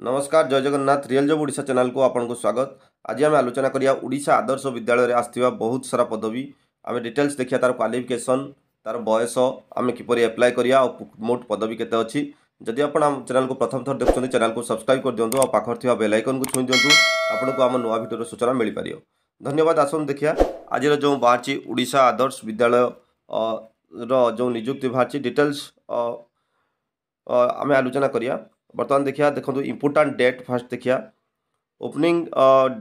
नमस्कार जय Jagannath real job Odisha channel को आपको स्वागत। आज आम आलोचना करिया ओडिशा आदर्श विद्यालय आसथिबा बहुत सारा पदवी आम डिटेल्स देखिया तार क्वालिफिकेशन तार बयस आम किपर एप्लाय करिया और मोट पदवी केते अछि। जदि आपण आम चैनल को प्रथम थर देखुछन चैनल को सब्सक्राइब कर दियंतु और पाखर थिबा बेल आइकन को छुई दियंतु आपनको आम नुआ भिडियो सूचना मिल पारियो। धन्यवाद। आसन देखिया आज जो बाहर ओडिशा आदर्श विद्यालय रो जो नियुक्ति बाहर डिटेल्स आम आलोचना करिया। बर्तमान देखिया देखो इंपोर्टाट डेट फास्ट देखिया opening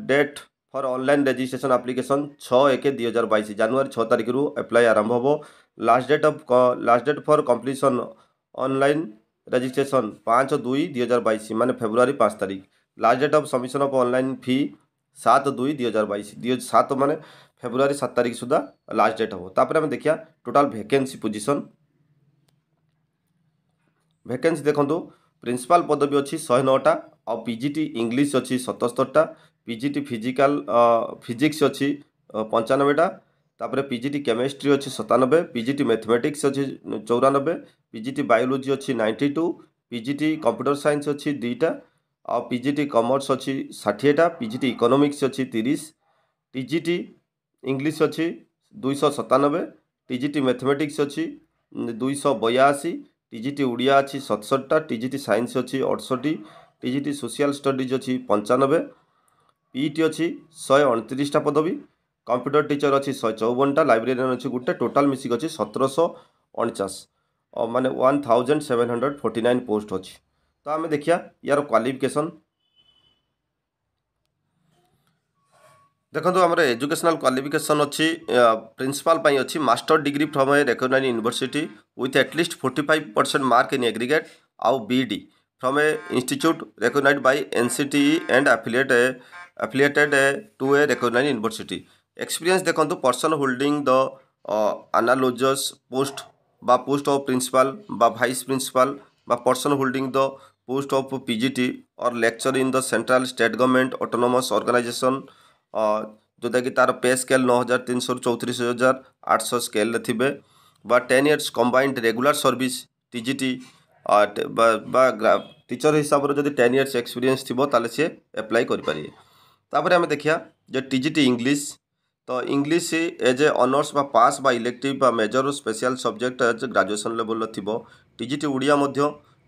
date for online registration application 6/1/2022 जनवरी 6 तारिख रु अप्लाई आरंभ हो। Last date for completion online registration 5/2/2022 माने फेब्रुआरी 5 तारिख। Last date of submission of online fee 7/2/2022 7 माने फेब्रुआरी 7 तारिख सुधा लास्ट डेट हो। तापर हम देखिया टोटल वैकेंसी पोजीशन वैकेंसी देखो प्रिंसिपल पदवी अच्छी 109टा और पीजीटी इंग्लिश अच्छी 77टा पीजीटी फिजिक्स अच्छी 95टा तापर पीजीटी केमिस्ट्री अच्छी 97 पीजीटी मैथमेटिक्स अच्छी 94 पीजीटी बायोलॉजी अच्छी 92 पीजीटी कंप्यूटर साइंस अच्छी 2टा और पीजीटी कॉमर्स अच्छी 60टा पीजीटी इकोनॉमिक्स अच्छी 30 टीजीटी इंग्लिश अच्छी 297 टीजीटी मैथमेटिक्स अच्छी 282 टीजीटी उड़िया अच्छी 67टा टीजीटी साइंस अच्छी 68 टीजीटी सोशल स्टडीज अच्छी 95 पीईटी अच्छी 129टा पदवी कंप्यूटर टीचर अच्छी 154टा लाइब्रेरियन अच्छी गोटे टोटाल मिसिक अच्छी 1749 माने 1749 पोस्ट अच्छी। तो आम देखिया यार क्वालिफिकेशन देखो आम एजुकेशनल क्वालिफिकेशन अच्छी प्रिंसिपल अच्छी master degree from a recognized university with at least 45% mark in aggregate आउ BEd from a institute recognized by NCTE and affiliated to a recognized university. Experience देखो person holding the analogous post बा post of principal बा vice principal बा person holding the post of PGT और lecture in the central state government autonomous organization जोटा कि तार पे scale 9300 ରୁ 34,800 स्केल थे बा 10 years combined regular service TGT teacher हिसाब से जब 10 years एक्सपीरियंस थी ताले सी एप्लाई करें। तापर आम देखिया जो टीजीटी इंग्लिश तो इंग्लिश एज ए ऑनर्स बा पास बा इलेक्टिव बा major special subject as graduation level थी। टीजीटी उड़िया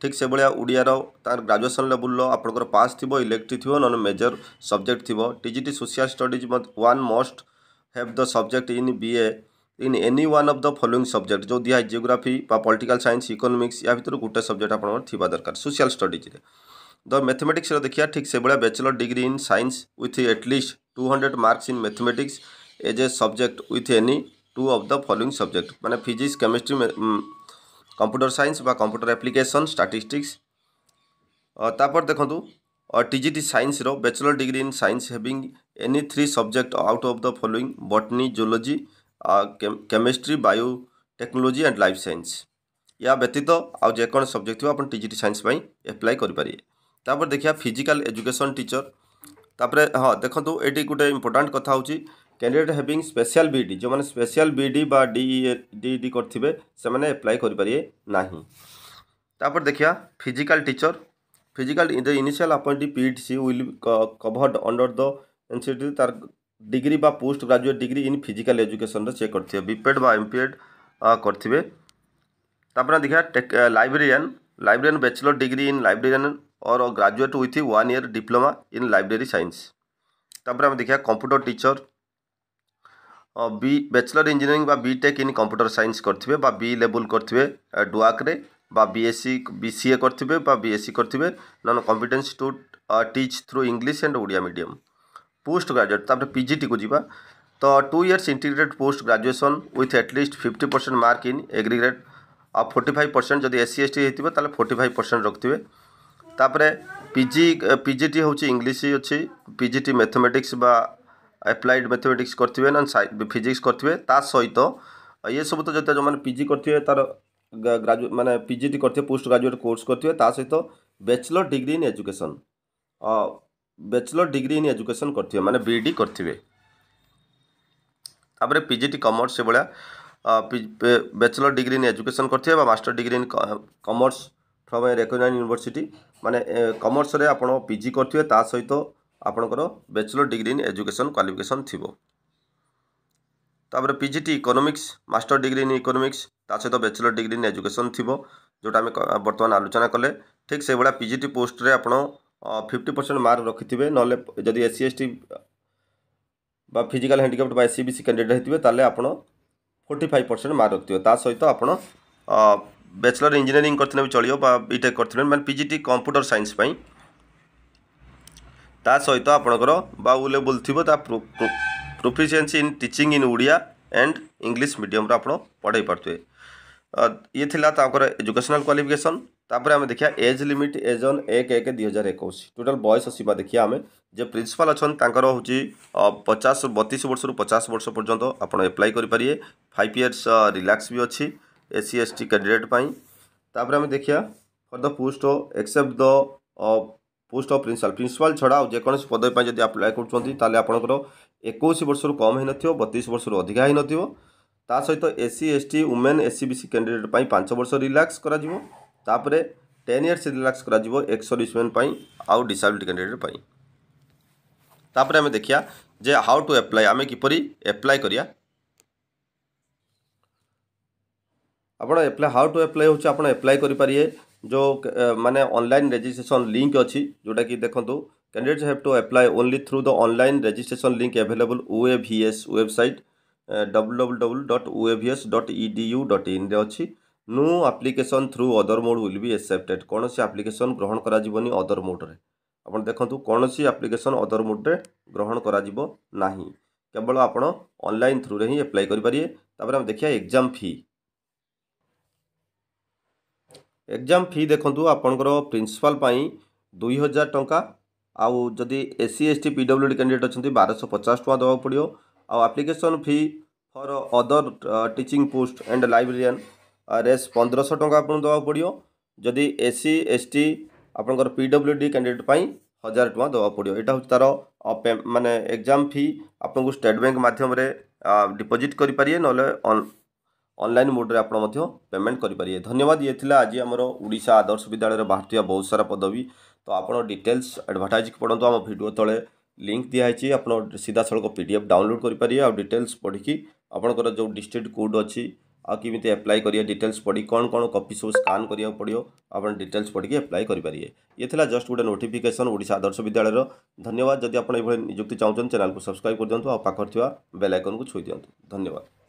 ठीक से भाया उड़ियार तार ग्रेजुएशन लेवल आपंकर पास थी इलेक्टिव थी ना मेजर सब्जेक्ट थी। TGT social studies one must have the subject in BA in any one of the following subject जो दिया जियोग्राफी बा पॉलिटिकल साइंस इकोनॉमिक्स या भर गोटे सब्जेक्ट आप दरकार सोशल स्टडीज। द मैथमेटिक्स देखिए ठीक से भाया bachelor degree in science with at least 200 marks in mathematics as a subject with any two of the following subject माने फिजिक्स केमिस्ट्री कंप्यूटर साइंस बा कंप्यूटर एप्लिकेशन स्टैटिस्टिक्स। तापर देखो टीजीटी साइंस रो bachelor degree in science having any 3 subject out of the following botany zoology chemistry biotechnology and life science या व्यतीत आउ जेकोन subject थी आप टीजीटी साइंस एप्लाई करें। तापर देखिए फिजिकल एजुकेशन टीचर तापर हाँ देखो ये गोटे इंपोर्टाट कथा हूँ कैंडिडेट हैविंग स्पेशल बीडी जो मैंने स्पेशल बीडी बा डी करथिबे से मैंने एप्लाई करें ना। तापर देखिया physical teacher physical in the initial appointee PTC will covered under the NCT तार डिग्री बा post graduate degree in physical education से करथिबे बीपेड बा एमपीएड करथिबे। तापर देखिया librarian bachelor degree in librarian और graduate with 1 year diploma in library science. तापर हम देखिया computer teacher B bachelor engineering बा बीटेक इन कंप्यूटर साइंस करथिबे बा बी लेवल करथिबे डुआक रे बा बीएससी बीसीए करथिबे बा बीएससी करथिबे non competence to teach through English and Odia medium. Post graduate तापर पीजीटी को जीवा तो 2 years integrated post graduation with at least 50% mark in aggregate और 45% जदि एससी एसटी होइतिबे ताले 45% रखथिबे। तापर पीजीटी होची इंग्लिश अच्छी पीजीटी मैथमेटिक्स बा एप्लाइड मैथमेटिक्स करथिबे ना फिजिक्स करथिबे ता सहित ये सब तो जो मैंने पीजी करथिबे तार ग्रेजुएट माने पीजीटी करथिबे पोस्ट ग्रेजुएट कोर्स करथिबे ता सहित बैचलर डिग्री इन एजुकेशन करथिबे माने बीडी करथिबे। तापर पीजीटी कॉमर्स से भाया बैचलर डिग्री इन एजुकेशन करथिबे बा master degree in commerce from a recognized university माने कॉमर्स रे आपण पीजी करथिबे ता सहित आपणकर bachelor degree in education qualification थिबो। तापर PGT economics master degree in economics ता सहित बैचलर डिग्री इन एजुकेशन थिबो जोटा आम बर्तमान आलोचना कले। ठीक से भाया पीजीटी पोस्ट रे आपण 50% मार्क रखिथिबे नले जदि एससी एसटी बा फिजिकल हैंडिकैप्ड बा एससीबीसी कैंडिडेट होइथिबे ताले आपण 45% मार्क रखिथिबे ता सहित आपण बैचलर इंजीनियरिंग करथिने भी चलियो बा बीटेक करथिने माने पीजीटी कंप्यूटर साइंस पई ता सहित आपणकर बा ओ लेवल थिबो ता proficiency in teaching in Odia and English medium रे आपण पढ़ाई पारथुए। ये थिला ताकर एजुकेशनल क्वालिफिकेशन। तापर आम देखिया age limit as on 1/1/2021 total बयस सीमा देखिया आम जे प्रिंसिपल अच्छा तांकर होची 32 वर्ष रु 50 वर्ष पर्यंत आपण एप्लाई करि परिए। 5 इयर्स रिलैक्स भी अच्छी एससी एसटी कैंडिडेट पाई। तापर आम देखिया for the post except the post of principal छड़ा जेकोसी पदवी पाई जदि अप्लाई करछंती ताले आपनकर 21 वर्ष रु कम है नथियो 32 वर्ष रु अधिका है नथियो। ता सहित SC ST women SCBC candidate पाई 5 वर्ष रिलैक्स करा जिवो। तापरे 10 इयर्स रिलैक्स करा जिवो एक्स सर्विसमैन पाई आउ डिसेबिलिटी कैंडिडेट पाई। तापरे हमें देखिया जे हाउ टू अप्लाई आमे किपरि अप्लाई करिया। आपण अप्लाई हाउ टू अप्लाई होची आपण अप्लाई करि परिए जो माने ऑनलाइन रजिस्ट्रेशन लिंक अच्छी जोटा कि देखंतु candidates have to apply only through the online registration link available OAVS website www.oavs.edu.in रे अच्छी। No application through other mode will be accepted कौन सी एप्लिकेशन ग्रहण करा जीवनी अदर मोड रे आपण देखंतु कौन सी एप्लिकेशन अदर मोड रे ग्रहण करा जीवो नाही केवल आपण ऑनलाइन थ्रू रे ही अप्लाई करि परिए। तापर हम देखिया एग्जाम फी देखंतु आपनकर प्रिंसिपल पाई 2000 टंका आउ जदि एससी एसटी पीडब्ल्यूडी कैंडिडेट अच्छे 1250 टका देवा पड़ो। आउ application fee for other teaching post and librarian रेस 1500 टका आपन देवा पड़ो। जदि एससी एसटी आपनकर पीडब्ल्यूडी कैंडिडेट पाई 1000 टका देवा पड़ो। एटा होची तार माने एग्जाम फी आपन को स्टेट बैंक माध्यम रे डिपॉजिट करि परिए नले ऑनलाइन मोड रे आपण मध्य पेमेंट करि परिए। धन्यवाद। ये थिला आज हमर ओडिशा आदर्श विद्यालय रे बाहरतिया बहुत सारा पदवी तो आपण डिटेल्स एडवर्टाइज पढ़ो आम वीडियो तले लिंक दिखाई आप सीधा सड़क PDF डाउनलोड करेंगे आ डिटेल्स पढ़ी आपंकर जो डिस्ट्रिक्ट कोड अच्छी आमती अप्लाई करिए डिटेल्स पढ़ी कौन कौन कॉपी सब स्कान करा पड़ो आप डिटेल्स पढ़ी अप्लाई करेंगे। ये थिला जस्ट गोटे नोटिफिकेशन ओडिशा आदर्श विद्यालय। धन्यवाद। जदि आप नियुक्ति चाहते चैनल को सब्सक्राइब कर दिंतु आ पाखर बेल आइकन को छुई दिंतु। धन्यवाद।